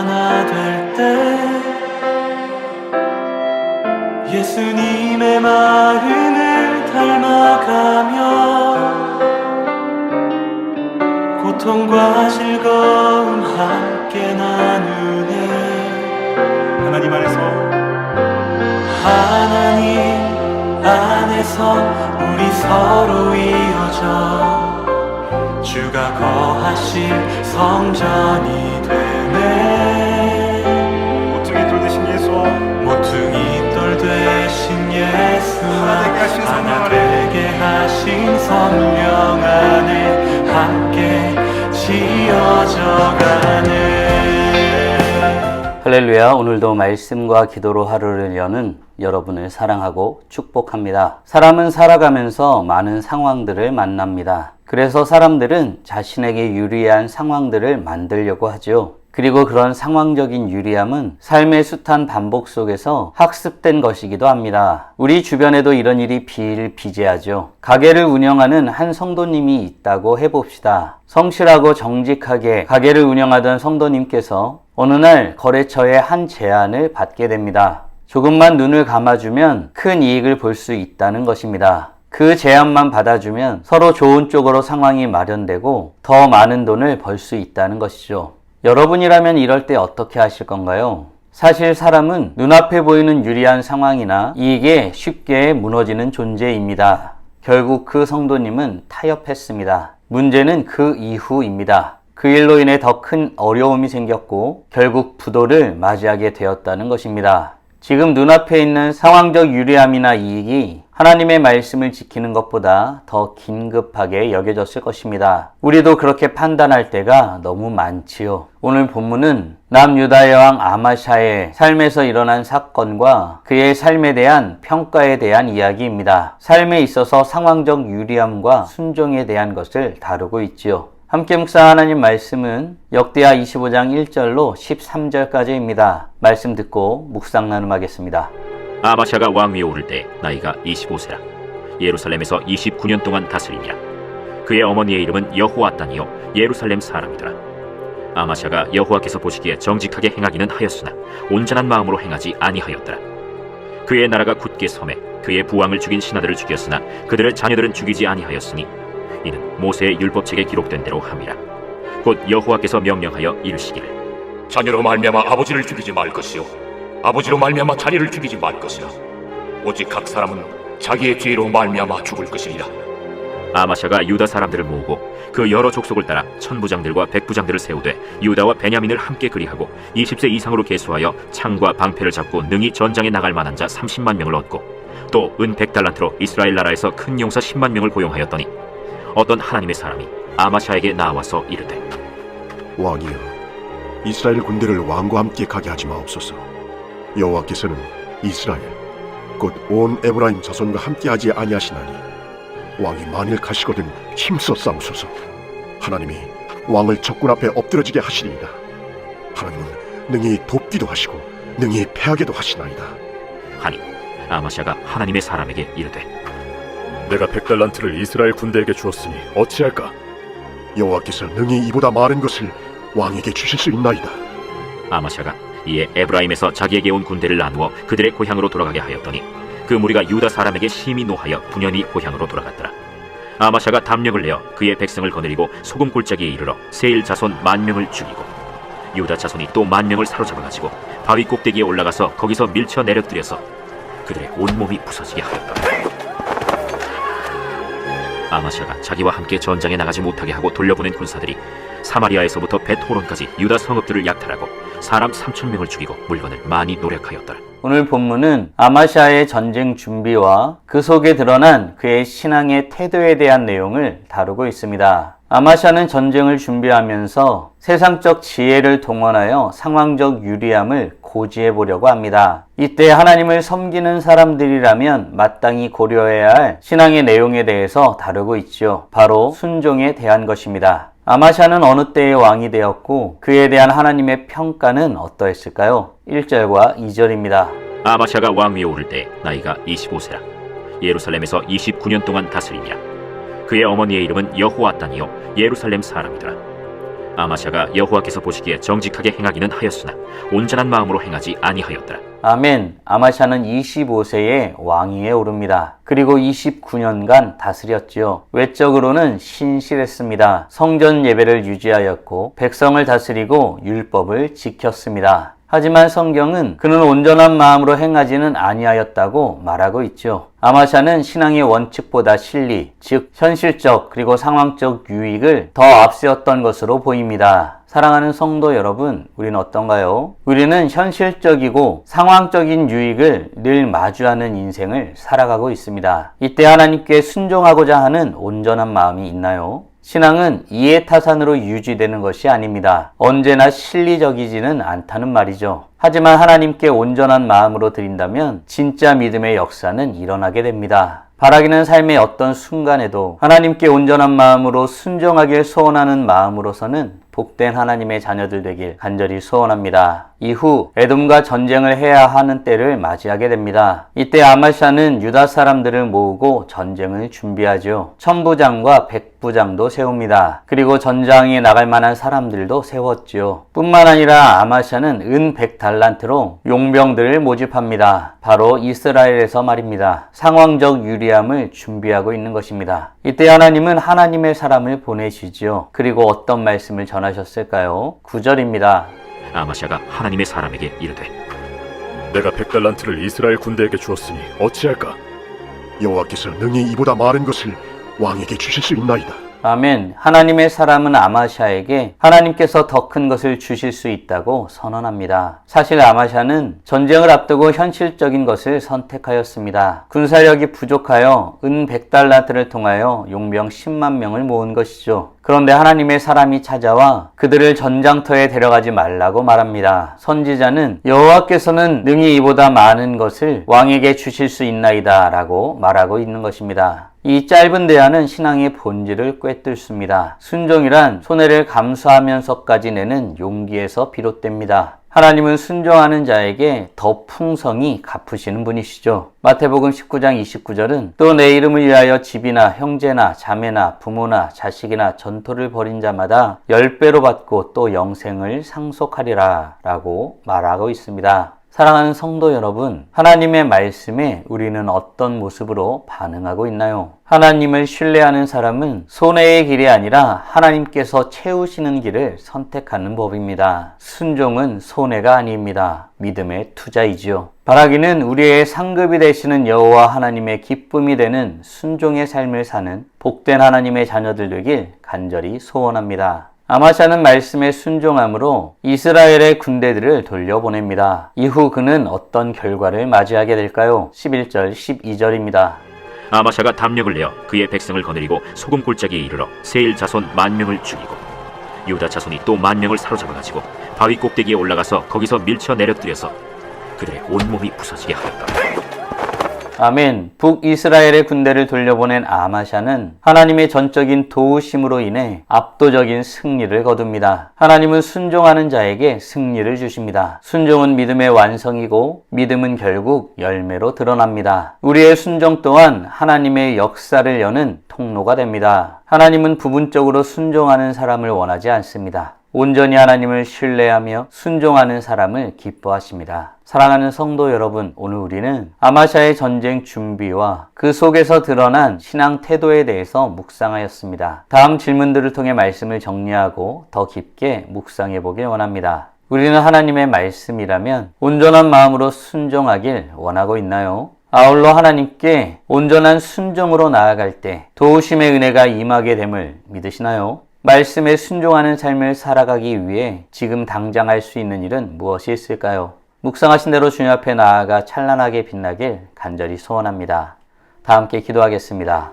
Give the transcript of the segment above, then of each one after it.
하나 될 때 예수님의 마음을 닮아가며 고통과 즐거움 함께 나누네. 하나님 안에서 우리 서로 이어져 주가 거하실 성전이 되네. 모퉁이 돌 대신 예수와 모퉁이 돌 되신 예수와 하나 되게 하신 성령 안에 함께 지어져 가네. 할렐루야. 오늘도 말씀과 기도로 하루를 여는 여러분을 사랑하고 축복합니다. 사람은 살아가면서 많은 상황들을 만납니다. 그래서 사람들은 자신에게 유리한 상황들을 만들려고 하죠. 그리고 그런 상황적인 유리함은 삶의 숱한 반복 속에서 학습된 것이기도 합니다. 우리 주변에도 이런 일이 비일비재하죠. 가게를 운영하는 한 성도님이 있다고 해봅시다. 성실하고 정직하게 가게를 운영하던 성도님께서 어느 날 거래처의 한 제안을 받게 됩니다. 조금만 눈을 감아주면 큰 이익을 볼 수 있다는 것입니다. 그 제안만 받아주면 서로 좋은 쪽으로 상황이 마련되고 더 많은 돈을 벌 수 있다는 것이죠. 여러분이라면 이럴 때 어떻게 하실 건가요? 사실 사람은 눈앞에 보이는 유리한 상황이나 이익에 쉽게 무너지는 존재입니다. 결국 그 성도님은 타협했습니다. 문제는 그 이후입니다. 그 일로 인해 더 큰 어려움이 생겼고 결국 부도를 맞이하게 되었다는 것입니다. 지금 눈앞에 있는 상황적 유리함이나 이익이 하나님의 말씀을 지키는 것보다 더 긴급하게 여겨졌을 것입니다. 우리도 그렇게 판단할 때가 너무 많지요. 오늘 본문은 남유다의 왕 아마샤의 삶에서 일어난 사건과 그의 삶에 대한 평가에 대한 이야기입니다. 삶에 있어서 상황적 유리함과 순종에 대한 것을 다루고 있지요. 함께 묵상 하나님 말씀은 역대하 25장 1절로 13절까지입니다. 말씀 듣고 묵상 나눔하겠습니다. 아마샤가 왕위에 오를 때 나이가 25세라. 예루살렘에서 29년 동안 다스리니라. 그의 어머니의 이름은 여호아단이요 예루살렘 사람이더라. 아마샤가 여호와께서 보시기에 정직하게 행하기는 하였으나 온전한 마음으로 행하지 아니하였더라. 그의 나라가 굳게 섬에 그의 부왕을 죽인 신하들을 죽였으나 그들의 자녀들은 죽이지 아니하였으니 이는 모세의 율법책에 기록된 대로 함이라. 곧 여호와께서 명령하여 이르시기를 자녀로 말미암아 아버지를 죽이지 말 것이요 아버지로 말미암아 자녀를 죽이지 말 것이라. 오직 각 사람은 자기의 죄로 말미암아 죽을 것이니라. 아마샤가 유다 사람들을 모으고 그 여러 족속을 따라 천부장들과 백부장들을 세우되 유다와 베냐민을 함께 그리하고 20세 이상으로 계수하여 창과 방패를 잡고 능히 전장에 나갈 만한 자 30만 명을 얻고 또 은 100달란트로 이스라엘 나라에서 큰 용사 10만 명을 고용하였더니 어떤 하나님의 사람이 아마샤에게 나와서 이르되 왕이여, 이스라엘 군대를 왕과 함께 가게 하지 마옵소서. 여호와께서는 이스라엘 곧 온 에브라임 자손과 함께 하지 아니하시나니 왕이 만일 가시거든 힘써 싸우소서. 하나님이 왕을 적군 앞에 엎드러지게 하시리이다. 하나님은 능히 돕기도 하시고 능히 패하게도 하시나이다. 하니 아마샤가 하나님의 사람에게 이르되 내가 100달란트를 이스라엘 군대에게 주었으니 어찌할까? 여호와께서 능히 이보다 많은 것을 왕에게 주실 수 있나이다. 아마샤가 이에 에브라임에서 자기에게 온 군대를 나누어 그들의 고향으로 돌아가게 하였더니 그 무리가 유다 사람에게 심히 노하여 분연히 고향으로 돌아갔더라. 아마샤가 담력을 내어 그의 백성을 거느리고 소금 골짜기에 이르러 세일 자손 10,000명을 죽이고 유다 자손이 또 10,000명을 사로잡아가지고 바위 꼭대기에 올라가서 거기서 밀쳐 내려뜨려서 그들의 온몸이 부서지게 하였더라. 아마샤가 자기와 함께 전장에 나가지 못하게 하고 돌려보낸 군사들이 사마리아에서부터 벳호론까지 유다 성읍들을 약탈하고 사람 3,000명을 죽이고 물건을 많이 노력하였더라. 오늘 본문은 아마샤의 전쟁 준비와 그 속에 드러난 그의 신앙의 태도에 대한 내용을 다루고 있습니다. 아마샤는 전쟁을 준비하면서 세상적 지혜를 동원하여 상황적 유리함을 고지해 보려고 합니다. 이때 하나님을 섬기는 사람들이라면 마땅히 고려해야 할 신앙의 내용에 대해서 다루고 있죠. 바로 순종에 대한 것입니다. 아마샤는 어느 때의 왕이 되었고 그에 대한 하나님의 평가는 어떠했을까요? 1절과 2절입니다. 아마샤가 왕위에 오를 때 나이가 25세라. 예루살렘에서 29년 동안 다스리니라. 그의 어머니의 이름은 여호아단이요 예루살렘 사람이더라. 아마샤가 여호와께서 보시기에 정직하게 행하기는 하였으나 온전한 마음으로 행하지 아니하였더라. 아멘. 아마샤는 25세에 왕위에 오릅니다. 그리고 29년간 다스렸지요. 외적으로는 신실했습니다. 성전 예배를 유지하였고 백성을 다스리고 율법을 지켰습니다. 하지만 성경은 그는 온전한 마음으로 행하지는 아니하였다고 말하고 있죠. 아마샤는 신앙의 원칙보다 실리, 즉 현실적 그리고 상황적 유익을 더 앞세웠던 것으로 보입니다. 사랑하는 성도 여러분, 우리는 어떤가요? 우리는 현실적이고 상황적인 유익을 늘 마주하는 인생을 살아가고 있습니다. 이때 하나님께 순종하고자 하는 온전한 마음이 있나요? 신앙은 이해타산으로 유지되는 것이 아닙니다. 언제나 실리적이지는 않다는 말이죠. 하지만 하나님께 온전한 마음으로 드린다면 진짜 믿음의 역사는 일어나게 됩니다. 바라기는 삶의 어떤 순간에도 하나님께 온전한 마음으로 순종하길 소원하는 마음으로서는 복된 하나님의 자녀들 되길 간절히 소원합니다. 이후 에돔과 전쟁을 해야 하는 때를 맞이하게 됩니다. 이때 아마샤는 유다 사람들을 모으고 전쟁을 준비하죠. 천부장과 백부장도 세웁니다. 그리고 전장에 나갈 만한 사람들도 세웠죠. 뿐만 아니라 아마샤는 은 100달란트로 용병들을 모집합니다. 바로 이스라엘에서 말입니다. 상황적 유리함을 준비하고 있는 것입니다. 이때 하나님은 하나님의 사람을 보내시죠. 그리고 어떤 말씀을 전하셨을까요? 9절입니다. 아마샤가 하나님의 사람에게 이르되 내가 100달란트를 이스라엘 군대에게 주었으니 어찌할까? 여호와께서 능히 이보다 많은 것을 왕에게 주실 수 있나이다. 아멘. 하나님의 사람은 아마샤에게 하나님께서 더 큰 것을 주실 수 있다고 선언합니다. 사실 아마샤는 전쟁을 앞두고 현실적인 것을 선택하였습니다. 군사력이 부족하여 은 100달란트를 통하여 용병 10만 명을 모은 것이죠. 그런데 하나님의 사람이 찾아와 그들을 전장터에 데려가지 말라고 말합니다. 선지자는 여호와께서는 능히 이보다 많은 것을 왕에게 주실 수 있나이다 라고 말하고 있는 것입니다. 이 짧은 대화는 신앙의 본질을 꿰뚫습니다. 순종이란 손해를 감수하면서까지 내는 용기에서 비롯됩니다. 하나님은 순종하는 자에게 더 풍성히 갚으시는 분이시죠. 마태복음 19장 29절은 또 내 이름을 위하여 집이나 형제나 자매나 부모나 자식이나 전토를 벌인 자마다 10배로 받고 또 영생을 상속하리라 라고 말하고 있습니다. 사랑하는 성도 여러분, 하나님의 말씀에 우리는 어떤 모습으로 반응하고 있나요? 하나님을 신뢰하는 사람은 손해의 길이 아니라 하나님께서 채우시는 길을 선택하는 법입니다. 순종은 손해가 아닙니다. 믿음의 투자이지요. 바라기는 우리의 상급이 되시는 여호와 하나님의 기쁨이 되는 순종의 삶을 사는 복된 하나님의 자녀들 되길 간절히 소원합니다. 아마샤는 말씀에 순종함으로 이스라엘의 군대들을 돌려보냅니다. 이후 그는 어떤 결과를 맞이하게 될까요? 11절, 12절입니다. 아마샤가 담력을 내어 그의 백성을 거느리고 소금 골짜기에 이르러 세일 자손 10,000명을 죽이고 유다 자손이 또 10,000명을 사로잡아가지고 바위 꼭대기에 올라가서 거기서 밀쳐 내려뜨려서 그들의 온몸이 부서지게 하였다. 아멘. 북이스라엘의 군대를 돌려보낸 아마샤는 하나님의 전적인 도우심으로 인해 압도적인 승리를 거둡니다. 하나님은 순종하는 자에게 승리를 주십니다. 순종은 믿음의 완성이고 믿음은 결국 열매로 드러납니다. 우리의 순종 또한 하나님의 역사를 여는 통로가 됩니다. 하나님은 부분적으로 순종하는 사람을 원하지 않습니다. 온전히 하나님을 신뢰하며 순종하는 사람을 기뻐하십니다. 사랑하는 성도 여러분, 오늘 우리는 아마샤의 전쟁 준비와 그 속에서 드러난 신앙 태도에 대해서 묵상하였습니다. 다음 질문들을 통해 말씀을 정리하고 더 깊게 묵상해 보길 원합니다. 우리는 하나님의 말씀이라면 온전한 마음으로 순종하길 원하고 있나요? 아울러 하나님께 온전한 순종으로 나아갈 때 도우심의 은혜가 임하게 됨을 믿으시나요? 말씀에 순종하는 삶을 살아가기 위해 지금 당장 할 수 있는 일은 무엇이 있을까요? 묵상하신 대로 주님 앞에 나아가 찬란하게 빛나길 간절히 소원합니다. 다 함께 기도하겠습니다.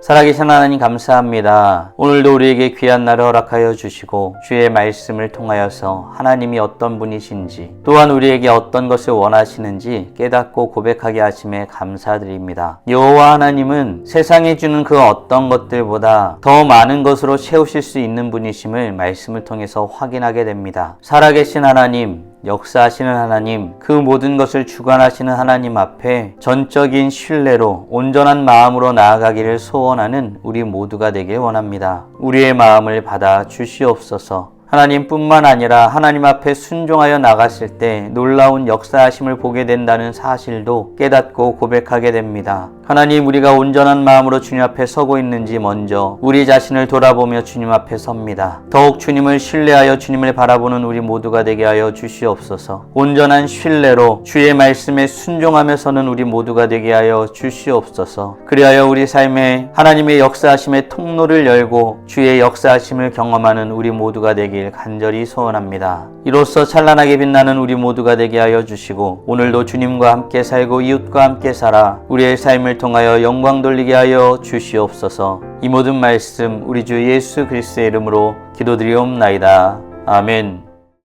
살아계신 하나님 감사합니다. 오늘도 우리에게 귀한 날을 허락하여 주시고 주의 말씀을 통하여서 하나님이 어떤 분이신지 또한 우리에게 어떤 것을 원하시는지 깨닫고 고백하게 하심에 감사드립니다. 여호와 하나님은 세상에 주는 그 어떤 것들보다 더 많은 것으로 채우실 수 있는 분이심을 말씀을 통해서 확인하게 됩니다. 살아계신 하나님, 역사하시는 하나님, 그 모든 것을 주관하시는 하나님 앞에 전적인 신뢰로 온전한 마음으로 나아가기를 소원하는 우리 모두가 되길 원합니다. 우리의 마음을 받아 주시옵소서. 하나님뿐만 아니라 하나님 앞에 순종하여 나갔을 때 놀라운 역사하심을 보게 된다는 사실도 깨닫고 고백하게 됩니다. 하나님, 우리가 온전한 마음으로 주님 앞에 서고 있는지 먼저 우리 자신을 돌아보며 주님 앞에 섭니다. 더욱 주님을 신뢰하여 주님을 바라보는 우리 모두가 되게 하여 주시옵소서. 온전한 신뢰로 주의 말씀에 순종하며 서는 우리 모두가 되게 하여 주시옵소서. 그리하여 우리 삶에 하나님의 역사하심의 통로를 열고 주의 역사하심을 경험하는 우리 모두가 되길 간절히 소원합니다. 이로써 찬란하게 빛나는 우리 모두가 되게 하여 주시고, 오늘도 주님과 함께 살고 이웃과 함께 살아 우리의 삶을 통하여 영광 돌리게 하여 주시옵소서. 이 모든 말씀 우리 주 예수 그리스도의 이름으로 기도드리옵나이다. 아멘.